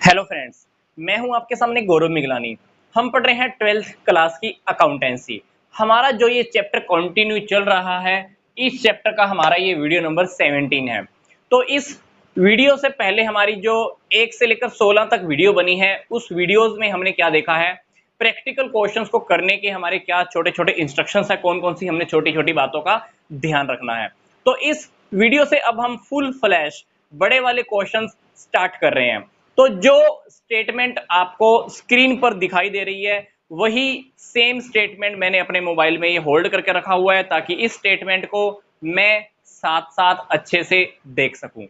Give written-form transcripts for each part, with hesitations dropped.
Hello friends, मैं हूं आपके सामने गौरव मिगलानी। हम पढ़ रहे हैं 12th क्लास की अकाउंटेंसी। हमारा जो ये चैप्टर कंटिन्यू चल रहा है, इस चैप्टर का हमारा ये वीडियो नंबर 17 है। तो इस वीडियो से पहले हमारी जो 1 से लेकर 16 तक वीडियो बनी है, उस वीडियोस में हमने क्या देखा है, प्रैक्टिकल क्वेश्चंस को करने के हमारे क्या छोटे-छोटे इंस्ट्रक्शंस है, कौन-कौन सी हमने छोटी-छोटी बातों का ध्यान रखना है। तो इस वीडियो से अब हम फुल फ्लैश बड़े वाले क्वेश्चंस स्टार्ट कर रहे हैं। तो जो स्टेटमेंट आपको स्क्रीन पर दिखाई दे रही है, वही सेम स्टेटमेंट मैंने अपने मोबाइल में ये होल्ड करके रखा हुआ है, ताकि इस स्टेटमेंट को मैं साथ-साथ अच्छे से देख सकूं।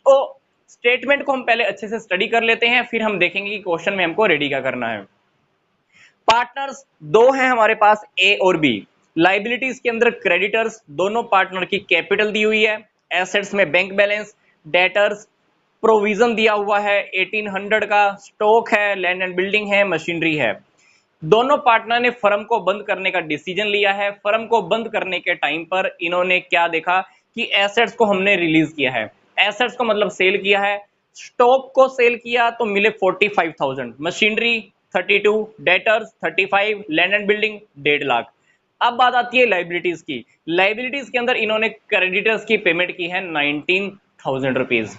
तो स्टेटमेंट को हम पहले अच्छे से स्टडी कर लेते हैं, फिर हम देखेंगे कि क्वेश्चन में हमको रेडी क्या करना है। पार्टनर्स दो हैं हमारे पास, ए और बी। लाइबिलिटीज के अंदर क्रेडिटर्स, दोनों पार्टनर की कैपिटल दी हुई है। एसेट्स में बैंक बैलेंस, डेटर्स प्रोविजन दिया हुआ है 1800 का, स्टॉक है, लैंड एंड बिल्डिंग है, मशीनरी है। दोनों पार्टनर ने फर्म को बंद करने का डिसीजन लिया है। फर्म को बंद करने के टाइम पर इन्होंने क्या देखा कि एसेट्स को हमने रिलीज किया है। एसेट्स को मतलब सेल किया है। स्टॉक को सेल किया तो मिले 45,000, machinery 32, debtors 35, land and building 1.5 lakh. अब बात आती है लाइबिलिटीज की। लाइबिलिटीज के अंदर इन्होंने क्रेडिटर्स की पेमेंट की है 19,000 रुपीज,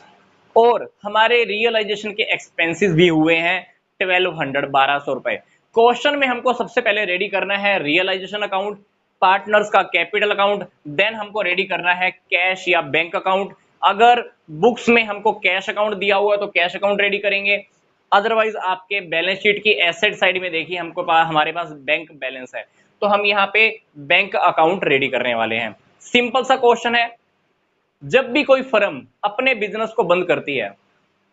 और हमारे रियलाइजेशन के एक्सपेंसेस भी हुए हैं 1200 रुपए। क्वेश्चन में हमको सबसे पहले रेडी करना है रियलाइजेशन अकाउंट, पार्टनर्स का कैपिटल अकाउंट, देन हमको रेडी करना है कैश या बैंक अकाउंट। अगर बुक्स में हमको कैश अकाउंट दिया हुआ है तो कैश अकाउंट रेडी करेंगे, अदरवाइज आपके बैलेंस शीट की एसेट साइड में देखिए हमको हमारे पास बैंक बैलेंस है, तो हम यहाँ पे बैंक अकाउंट रेडी करने वाले हैं। सिंपल सा क्वेश्चन है। जब भी कोई फर्म अपने बिजनेस को बंद करती है,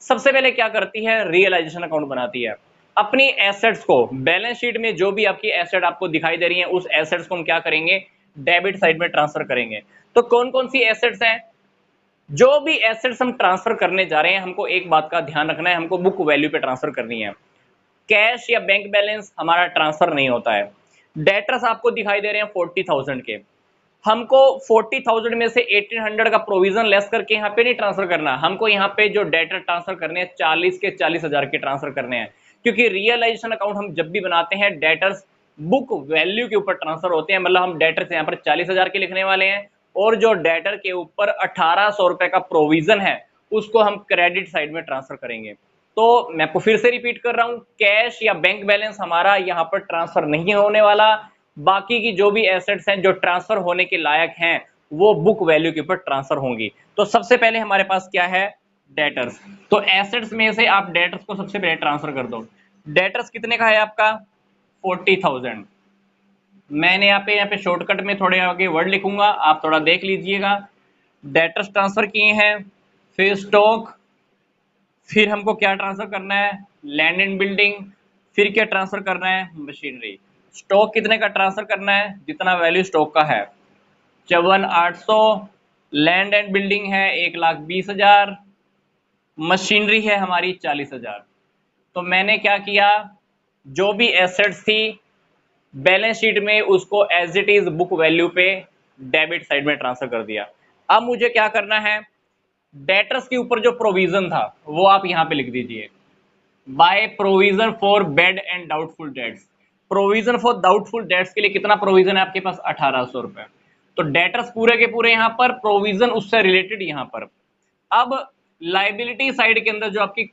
सबसे पहले क्या करती है, रियलाइजेशन अकाउंट बनाती है। अपनी एसेट्स को, बैलेंस शीट में जो भी आपकी एसेट आपको दिखाई दे रही है, उस एसेट्स को हम क्या करेंगे, डेबिट साइड में ट्रांसफर करेंगे। तो कौन कौन सी एसेट्स हैं, जो भी एसेट्स हम ट्रांसफर करने जा रहे हैं, हमको एक बात का ध्यान रखना है, हमको बुक वैल्यू पे ट्रांसफर करनी है। कैश या बैंक बैलेंस हमारा ट्रांसफर नहीं होता है। डेटर्स आपको दिखाई दे रहे हैं 40,000 के, हमको 40,000 में से 1800 का प्रोविजन लेस करके यहाँ पे नहीं ट्रांसफर करना, हमको यहाँ पे जो डेटर ट्रांसफर करने हैं 40 के 40,000 के ट्रांसफर करने हैं। क्योंकि रियलाइजेशन अकाउंट हम जब भी बनाते हैं, डेटर्स बुक वैल्यू के ऊपर ट्रांसफर होते हैं, मतलब हम डेटर्स यहाँ पर 40,000 के लिखने वाले हैं, और जो डेटर के ऊपर 1800 रुपए का प्रोविजन है, उसको हम क्रेडिट साइड में ट्रांसफर करेंगे। तो मैं आपको फिर से रिपीट कर रहा हूं, कैश या बैंक बैलेंस हमारा यहां पर ट्रांसफर नहीं होने वाला। बाकी की जो भी एसेट्स हैं जो ट्रांसफर होने के लायक हैं, वो बुक वैल्यू के ऊपर ट्रांसफर होंगी। तो सबसे पहले हमारे पास क्या है, डेटर्स। तो एसेट्स में से आप डेटर्स को सबसे पहले ट्रांसफर कर दो। डेटर्स कितने का है आपका, 40,000। मैंने यहाँ पे शॉर्टकट में थोड़े आगे वर्ड लिखूंगा, आप थोड़ा देख लीजिएगा। डेटर्स ट्रांसफर किए हैं, फिर स्टॉक, फिर हमको क्या ट्रांसफर करना है, लैंड एंड बिल्डिंग, फिर क्या ट्रांसफर करना है, मशीनरी। स्टॉक कितने का ट्रांसफर करना है, जितना वैल्यू स्टॉक का है 54,800, लैंड एंड बिल्डिंग है 1,20,000, मशीनरी है हमारी 40,000। तो मैंने क्या किया, जो भी एसेट्स थी बैलेंस शीट में, उसको as it is book value पे डेबिट साइड में ट्रांसफर कर दिया। अब मुझे क्या करना है, डेटर्स के ऊपर जो प्रोविजन था वो आप यहां पे लिख दीजिए, by provision for bed and doubtful debts. Provision for doubtful debts के लिए कितना प्रोविजन है आपके पास, 1800 रुपए। तो डेटर्स पूरे के पूरे यहां पर, प्रोविजन उससे रिलेटेड यहां पर। अब लाइबिलिटी साइड के अंदर जो आपकी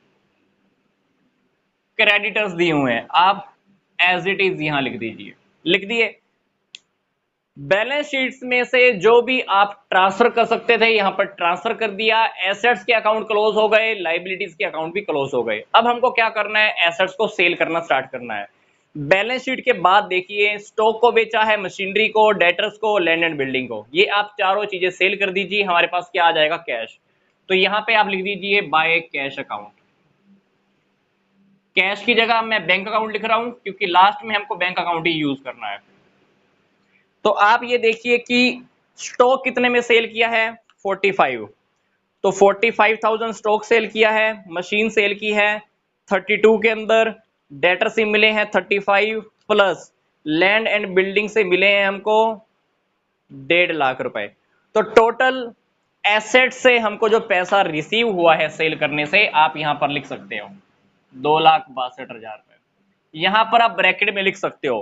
क्रेडिटर्स दिए हुए हैं, आप एज इट इज यहां लिख दीजिए, लिख दिए। बैलेंस शीट्स में से जो भी आप ट्रांसफर कर सकते थे यहां पर ट्रांसफर कर दिया। एसेट्स के अकाउंट क्लोज हो गए, लाइबिलिटीज के अकाउंट भी क्लोज हो गए। अब हमको क्या करना है, एसेट्स को सेल करना स्टार्ट करना है। बैलेंस शीट के बाद देखिए, स्टॉक को बेचा है, मशीनरी को, डेटर्स को, लैंड एंड बिल्डिंग को, ये आप चारों चीजें सेल कर दीजिए। हमारे पास क्या आ जाएगा, कैश। तो यहां पे आप लिख दीजिए बाय कैश अकाउंट। कैश की जगह मैं बैंक अकाउंट लिख रहा हूं, क्योंकि लास्ट में हमको बैंक अकाउंट ही यूज करना है। तो आप ये देखिए कि स्टॉक कितने में सेल किया है, 45। तो 45,000 स्टॉक सेल किया है, मशीन सेल की है 32 के अंदर, डेटर से मिले हैं 35, प्लस लैंड एंड बिल्डिंग से मिले हैं हमको 1.5 लाख रुपए। तो टोटल एसेट से हमको जो पैसा रिसीव हुआ है सेल करने से, आप यहां पर लिख सकते हो 2,62,000 रुपए। यहां पर आप ब्रैकेट में लिख सकते हो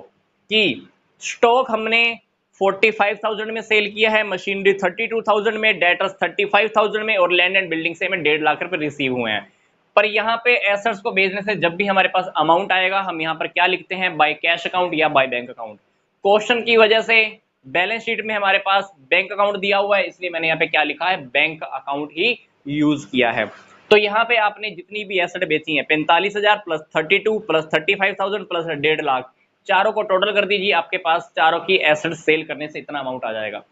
कि स्टॉक हमने 45,000 में सेल किया है, मशीनरी 32,000 में, डेटर्स 35,000 में, और लैंड एंड बिल्डिंग से हमें 1.5 लाख रुपए रिसीव हुए हैं। पर यहाँ पे एसेट्स को बेचने से जब भी हमारे पास अमाउंट आएगा, हम यहाँ पर क्या लिखते हैं, बाय कैश अकाउंट या बाय बैंक अकाउंट। क्वेश्चन की वजह से बैलेंस शीट में हमारे पास बैंक अकाउंट दिया हुआ है, इसलिए मैंने यहाँ पे क्या लिखा है, बैंक अकाउंट ही यूज किया है। तो यहाँ पे आपने जितनी भी एसेट बेची है, 45,000 प्लस 32 प्लस 35,000 प्लस 1.5 लाख, चारों को टोटल कर दीजिए, आपके पास चारों की एसेट सेल करने से इतना अमाउंट आ जाएगा।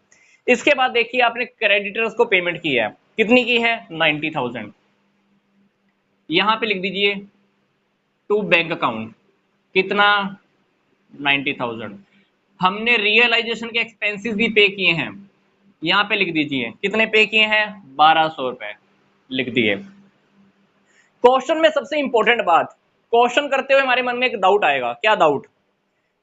इसके बाद देखिए आपने क्रेडिटर्स को पेमेंट की है, कितनी की है, 90,000। यहां पे लिख दीजिए टू बैंक अकाउंट, कितना, 90,000। हमने रियलाइजेशन के एक्सपेंसेस भी पे किए हैं, यहां पे लिख दीजिए कितने पे किए हैं, 1,200 रुपए लिख दिए। क्वेश्चन में सबसे इंपॉर्टेंट बात, क्वेश्चन करते हुए हमारे मन में एक डाउट आएगा, क्या डाउट,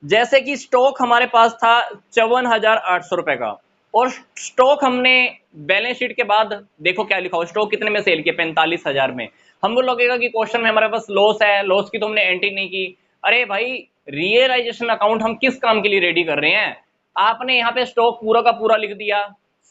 जैसे कि स्टॉक हमारे पास था 54,800 रुपए का, और स्टॉक हमने बैलेंस शीट के बाद देखो क्या लिखा हो, स्टॉक कितने में सेल किया, 45,000 में। हमको लगेगा कि क्वेश्चन में हमारे पास लॉस है, लॉस की तो हमने एंट्री नहीं की। अरे भाई, रियलाइजेशन अकाउंट हम किस काम के लिए रेडी कर रहे हैं, आपने यहाँ पे स्टॉक पूरा का पूरा लिख दिया,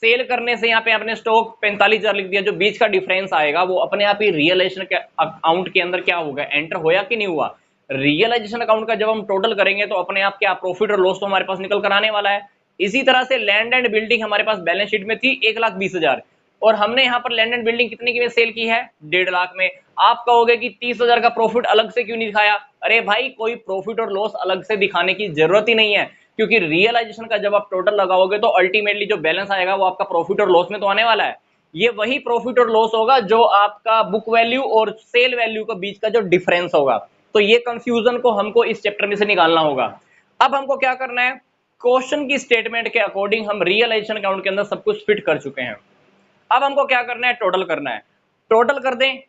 सेल करने से यहाँ पे आपने स्टॉक 45,000 लिख दिया, जो बीच का डिफरेंस आएगा वो अपने आप ही रियलाइजेशन के अकाउंट के अंदर क्या होगा, एंटर होया कि नहीं हुआ। रियलाइजेशन अकाउंट का जब हम टोटल करेंगे तो अपने आप क्या प्रॉफिट और लॉस तो हमारे पास निकल कर आने वाला है। इसी तरह से लैंड एंड बिल्डिंग हमारे पास बैलेंस शीट में थी 1,20,000, और हमने यहाँ पर लैंड एंड बिल्डिंग कितने की में सेल की है, 1.5 लाख में। आप कहोगे कि 30,000 का प्रॉफिट अलग से क्यों नहीं दिखाया। अरे भाई, कोई प्रॉफिट और लॉस अलग से दिखाने की जरूरत ही नहीं है, क्योंकि रियलाइजेशन का जब आप टोटल लगाओगे तो अल्टीमेटली जो बैलेंस आएगा वो आपका प्रॉफिट और लॉस में तो आने वाला है। ये वही प्रॉफिट और लॉस होगा जो आपका बुक वैल्यू और सेल वैल्यू के बीच का जो डिफरेंस होगा। तो ये कंफ्यूजन को हमको इस चैप्टर में से निकालना होगा। अब हमको क्या करना है, क्वेश्चन की स्टेटमेंट के अकॉर्डिंग हम रियलाइजेशन अकाउंट के अंदर सब कुछ फिट कर चुके हैं। अब हमको क्या करना है, टोटल करना है। टोटल कर दें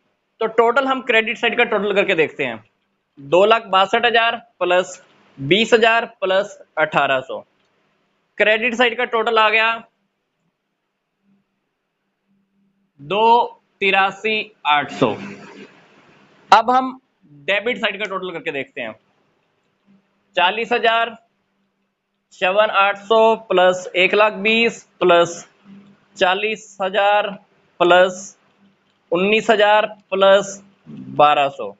तो टोटल हम क्रेडिट साइड का टोटल करके देखते हैं, 2,62,000 प्लस 20,000 प्लस 1,800। क्रेडिट साइड का टोटल आ गया 2,83,800। अब हम डेबिट साइड का टोटल करके देखते हैं, 40,000 7,800 प्लस 1,20,000 प्लस 40,000 प्लस 19,000 प्लस 1,200।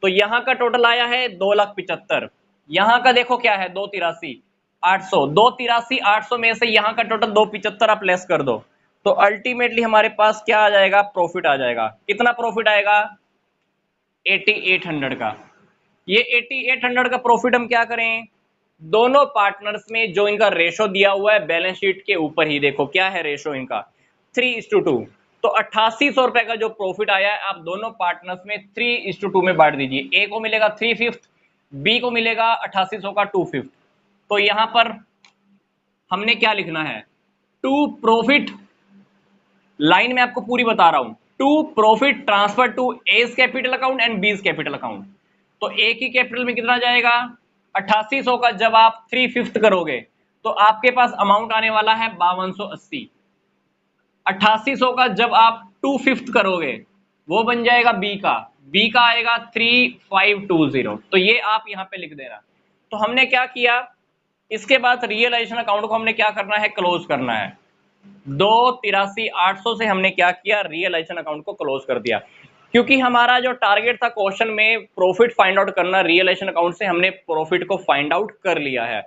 तो यहां का टोटल आया है 2,75,000। यहां का देखो क्या है, 2,83,800। 2,83,800 में से यहां का टोटल 2,75,000 आप लेस कर दो, तो अल्टीमेटली हमारे पास क्या आ जाएगा, प्रॉफिट आ जाएगा। कितना प्रॉफिट आएगा, 8,800 का। ये 8,800 का प्रॉफिट हम क्या करें, दोनों पार्टनर्स में जो इनका रेशो दिया हुआ है बैलेंस शीट के ऊपर ही, देखो क्या है रेशो इनका, 3:2। तो 8,800 रुपए का जो प्रॉफिट आया है, आप दोनों पार्टनर्स में 3:2 में बांट दीजिए। ए को मिलेगा 3/5, बी को मिलेगा 8,800 का 2/5। तो यहां पर हमने क्या लिखना है, टू प्रॉफिट, लाइन में आपको पूरी बता रहा हूं, to profit transfer to A's capital account and B's capital account. तो ए की कैपिटल में कितना जाएगा, 8,800 का जब आप 3/5 करोगे तो आपके पास अमाउंट आने वाला है 5,280। 8,800 का जब आप 2/5 करोगे वो बन जाएगा बी का आएगा 3,520। तो ये आप यहां पे लिख देना। तो हमने क्या किया, इसके बाद रियलाइजेशन अकाउंट को हमने क्या करना है, क्लोज करना है। 2,83,800 से हमने क्या किया, रियलाइजेशन अकाउंट को क्लोज कर दिया, क्योंकि हमारा जो टारगेट था क्वेश्चन में प्रॉफिट फाइंड आउट करना, रियलाइजेशन अकाउंट से हमने प्रॉफिट को फाइंड आउट कर लिया है।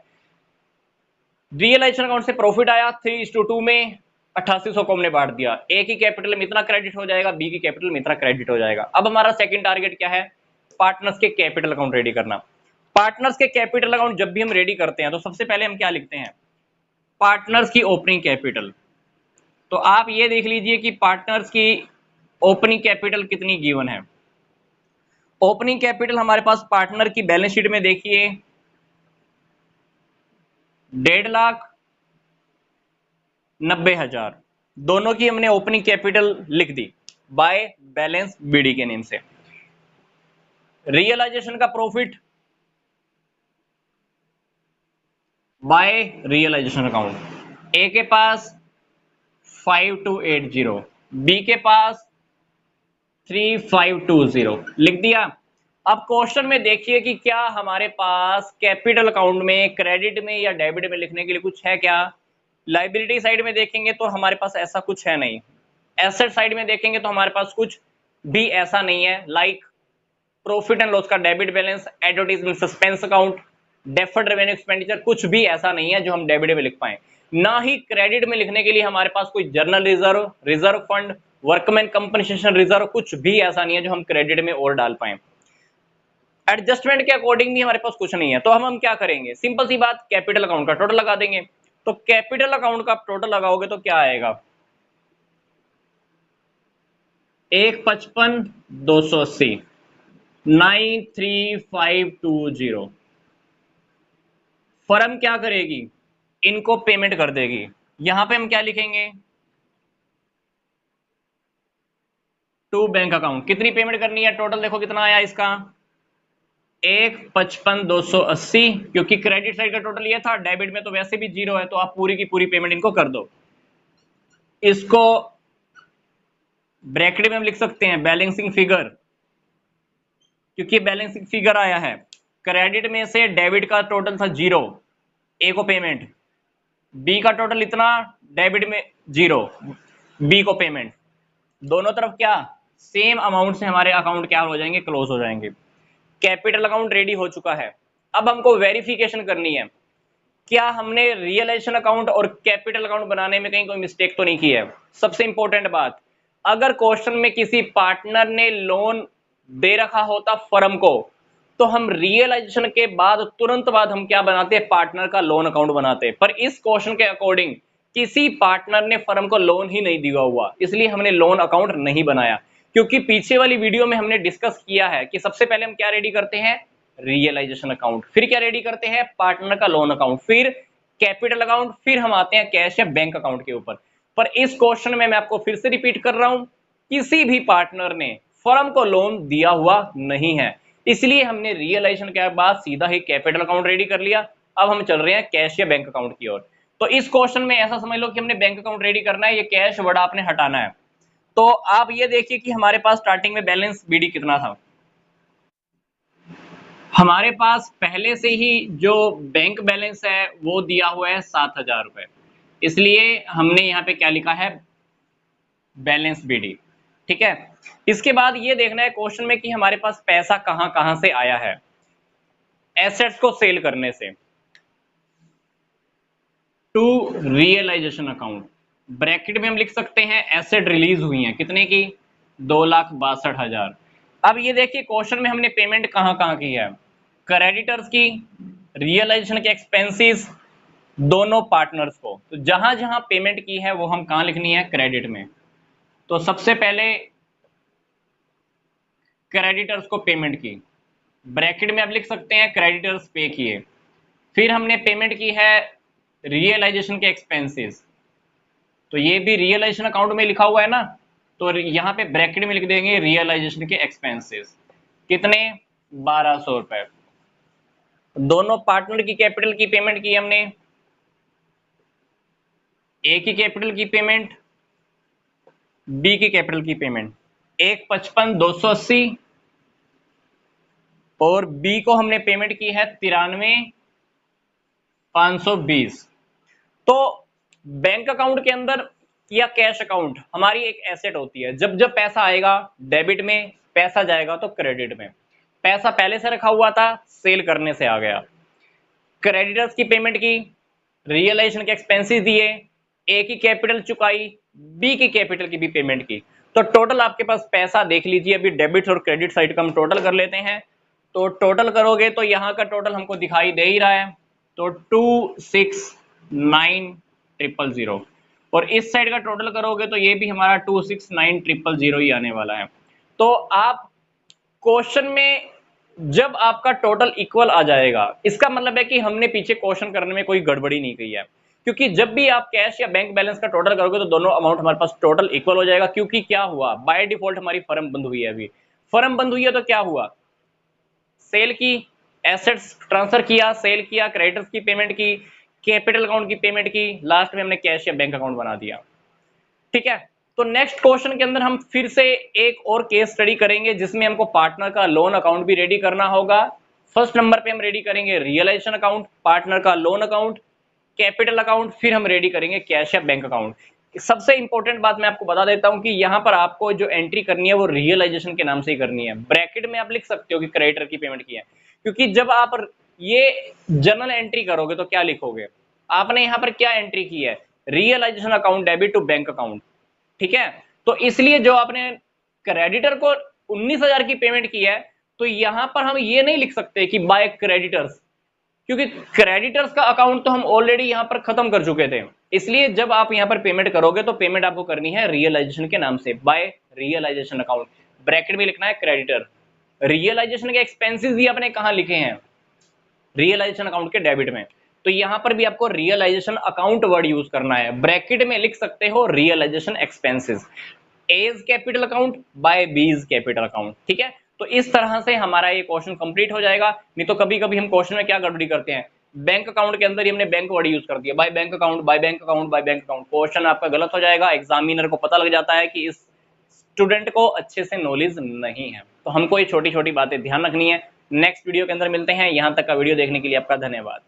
रियलाइजेशन अकाउंट से प्रॉफिट आया 3:2 में, 8,800 को हमने बांट दिया। ए की कैपिटल में इतना क्रेडिट हो जाएगा, बी की कैपिटल में इतना क्रेडिट हो जाएगा। अब हमारा सेकंड टारगेट क्या है, पार्टनर्स के कैपिटल अकाउंट रेडी करना। पार्टनर्स के कैपिटल अकाउंट जब भी हम रेडी करते हैं तो सबसे पहले हम क्या लिखते हैं, पार्टनर्स की ओपनिंग कैपिटल। तो आप ये देख लीजिए कि पार्टनर्स की ओपनिंग कैपिटल कितनी गिवन है। ओपनिंग कैपिटल हमारे पास पार्टनर की बैलेंस शीट में देखिए 1,90,000, दोनों की हमने ओपनिंग कैपिटल लिख दी बाय बैलेंस बीडी के नेम से। रियलाइजेशन का प्रॉफिट बाय रियलाइजेशन अकाउंट, ए के पास 5,280, बी के पास 3,520 लिख दिया। अब क्वेश्चन में देखिए कि क्या हमारे पास कैपिटल अकाउंट में क्रेडिट में या डेबिट में लिखने के लिए कुछ है क्या। लाइबिलिटी साइड में देखेंगे तो हमारे पास ऐसा कुछ है नहीं। एसेट साइड में देखेंगे तो हमारे पास कुछ भी ऐसा नहीं है। लाइक प्रॉफिट एंड लॉस का debit balance, advertisement suspense account, deferred revenue expenditure, कुछ भी ऐसा नहीं है जो हम डेबिट में लिख पाए। ना ही क्रेडिट में लिखने के लिए हमारे पास कोई journal reserve, reserve fund, workman compensation reserve, कुछ भी ऐसा नहीं है जो हम क्रेडिट में और डाल पाए। एडजस्टमेंट के अकॉर्डिंग भी हमारे पास कुछ नहीं है। तो हम क्या करेंगे, सिंपल सी बात, कैपिटल अकाउंट का टोटल लगा देंगे। तो कैपिटल अकाउंट का टोटल लगाओगे तो क्या आएगा, 155,280, 93520। फर्म क्या करेगी, इनको पेमेंट कर देगी। यहां पे हम क्या लिखेंगे, टू बैंक अकाउंट। कितनी पेमेंट करनी है, टोटल देखो कितना आया इसका, 155,280, क्योंकि क्रेडिट साइड का टोटल ये था, डेबिट में तो वैसे भी जीरो है, तो आप पूरी की पूरी पेमेंट इनको कर दो। इसको ब्रैकेट में हम लिख सकते हैं बैलेंसिंग फिगर, क्योंकि बैलेंसिंग फिगर आया है। क्रेडिट में से डेबिट का टोटल था जीरो, ए को पेमेंट, बी का टोटल इतना, डेबिट में जीरो, बी को पेमेंट। दोनों तरफ क्या, सेम अमाउंट से हमारे अकाउंट क्या हो जाएंगे, क्लोज हो जाएंगे। कैपिटल अकाउंट रेडी हो चुका है। अब हमको वेरिफिकेशन करनी है, क्या हमने रियलाइजेशन अकाउंट और कैपिटल अकाउंट बनाने में कहीं कोई मिस्टेक तो नहीं की है। सबसे इंपॉर्टेंट बात, अगर क्वेश्चन में किसी पार्टनर ने लोन दे रखा होता फर्म को, तो हम रियलाइजेशन के बाद तुरंत बाद हम क्या बनाते हैं, पार्टनर का लोन अकाउंट बनाते। पर इस क्वेश्चन के अकॉर्डिंग किसी पार्टनर ने फर्म को लोन ही नहीं दिया हुआ, इसलिए हमने लोन अकाउंट नहीं बनाया। क्योंकि पीछे वाली वीडियो में हमने डिस्कस किया है कि सबसे पहले हम क्या रेडी करते हैं, रियलाइजेशन अकाउंट, फिर क्या रेडी करते हैं, पार्टनर का लोन अकाउंट, फिर कैपिटल अकाउंट, फिर हम आते हैं कैश या बैंक अकाउंट के ऊपर। पर इस क्वेश्चन में मैं आपको फिर से रिपीट कर रहा हूं, किसी भी पार्टनर ने फर्म को लोन दिया हुआ नहीं है, इसलिए हमने रियलाइजेशन के बाद सीधा ही कैपिटल अकाउंट रेडी कर लिया। अब हम चल रहे हैं कैश या बैंक अकाउंट की ओर। तो इस क्वेश्चन में ऐसा समझ लो कि हमने बैंक अकाउंट रेडी करना है, ये कैश वर्ड आपने हटाना है। तो आप ये देखिए कि हमारे पास स्टार्टिंग में बैलेंस बीडी कितना था, हमारे पास पहले से ही जो बैंक बैलेंस है वो दिया हुआ है 7,000 रुपए, इसलिए हमने यहाँ पे क्या लिखा है, बैलेंस बीडी। ठीक है, इसके बाद ये देखना है क्वेश्चन में कि हमारे पास पैसा कहां कहां से आया है। एसेट्स को सेल करने से, टू रियलाइजेशन अकाउंट, ब्रैकेट में हम लिख सकते हैं एसेट रिलीज हुई हैं कितने की, 2,62,000। अब ये देखिए क्वेश्चन में हमने पेमेंट कहां कहां की है, क्रेडिटर्स की, रियलाइजेशन के एक्सपेंसेस, दोनों पार्टनर्स को। तो जहां जहां पेमेंट की है वो हम कहां लिखनी है, क्रेडिट में। तो सबसे पहले क्रेडिटर्स को पेमेंट की, ब्रैकेट में आप लिख सकते हैं क्रेडिटर्स पे किए। फिर हमने पेमेंट की है रियलाइजेशन के एक्सपेंसेस, तो ये भी रियलाइजेशन अकाउंट में लिखा हुआ है ना, तो यहां पे ब्रैकेट में लिख देंगे रियलाइजेशन के एक्सपेंसेस, कितने, 1,200 रुपए। दोनों पार्टनर की कैपिटल की पेमेंट की हमने, ए की कैपिटल की पेमेंट, बी की कैपिटल की पेमेंट, 155,280, और बी को हमने पेमेंट की है 93,520। तो बैंक अकाउंट के अंदर या कैश अकाउंट हमारी एक एसेट होती है, जब जब पैसा आएगा डेबिट में, पैसा जाएगा तो क्रेडिट में। पैसा पहले से रखा हुआ था, सेल करने से आ गया, क्रेडिटर्स की पेमेंट की, रियलाइजेशन के एक्सपेंसेस दिए, ए की कैपिटल चुकाई, बी की कैपिटल की भी पेमेंट की। तो टोटल आपके पास पैसा देख लीजिए, अभी डेबिट और क्रेडिट साइड का हम टोटल कर लेते हैं। तो टोटल करोगे तो यहाँ का टोटल हमको दिखाई दे ही रहा है, तो 269,000, और इस साइड का टोटल करोगे तो ये भी हमारा 269,000 ही आने वाला है। तो आप क्वेश्चन में जब आपका टोटल इक्वल आ जाएगा, इसका मतलब है कि हमने पीछे क्वेश्चन करने में कोई गड़बड़ी नहीं की है। क्योंकि जब भी आप कैश या बैंक बैलेंस का टोटल करोगे तो दोनों अमाउंट हमारे पास टोटल इक्वल हो जाएगा। क्योंकि क्या हुआ, बाय डिफॉल्ट हमारी फर्म बंद हुई है, अभी फर्म बंद हुई है तो क्या हुआ, सेल की, एसेट्स ट्रांसफर किया, सेल किया, क्रेडिटर्स की पेमेंट की, कैपिटल अकाउंट की पेमेंट की, लास्ट में हमने कैश या बैंक अकाउंट बना दिया। ठीक है, तो नेक्स्ट क्वेश्चन के अंदर हम फिर से एक और केस स्टडी करेंगे जिसमें हमको पार्टनर का लोन अकाउंट भी रेडी करना होगा। फर्स्ट नंबर पे हम रेडी करेंगे रियलाइजेशन अकाउंट, पार्टनर का लोन अकाउंट, कैपिटल अकाउंट, फिर हम रेडी करेंगे कैश या बैंक अकाउंट। सबसे इंपॉर्टेंट बात मैं आपको बता देता हूं कि यहां पर आपको जो एंट्री करनी है वो रियलाइजेशन के नाम से ही करनी है। ब्रैकेट में आप लिख सकते हो कि क्रेडिटर की पेमेंट की है, क्योंकि जब आप ये जर्नल एंट्री करोगे तो क्या लिखोगे, आपने यहां पर क्या एंट्री की है, realisation account debit to bank account, ठीक है। तो इसलिए जो आपने क्रेडिटर को 19,000 की पेमेंट की है, तो यहां पर हम ये नहीं लिख सकते कि बाय क्रेडिटर्स, क्योंकि क्रेडिटर्स का अकाउंट तो हम ऑलरेडी यहां पर खत्म कर चुके थे। इसलिए जब आप यहां पर पेमेंट करोगे तो पेमेंट आपको करनी है रियलाइजेशन के नाम से, बाय रियलाइजेशन अकाउंट। ब्रैकेट में लिखना है क्रेडिटर। रियलाइजेशन के एक्सपेंसेस भी आपने कहां लिखे हैं, रियलाइजेशन अकाउंट के डेबिट में, तो यहां पर भी आपको रियलाइजेशन अकाउंट वर्ड यूज करना है। ब्रैकेट में लिख सकते हो realisation expenses, A's capital account by B's capital account, ठीक है। तो इस तरह से हमारा ये क्वेश्चन कंप्लीट हो जाएगा। नहीं तो कभी कभी हम क्वेश्चन में क्या गड़बड़ी करते हैं, बैंक अकाउंट के अंदर ही हमने बैंक वर्ड यूज कर दिया, by bank account, by bank account, by bank account, question आपका गलत हो जाएगा। एग्जामिनर को पता लग जाता है कि इस स्टूडेंट को अच्छे से नॉलेज नहीं है। तो हमको ये छोटी छोटी बातें ध्यान रखनी है। नेक्स्ट वीडियो के अंदर मिलते हैं। यहां तक का वीडियो देखने के लिए आपका धन्यवाद।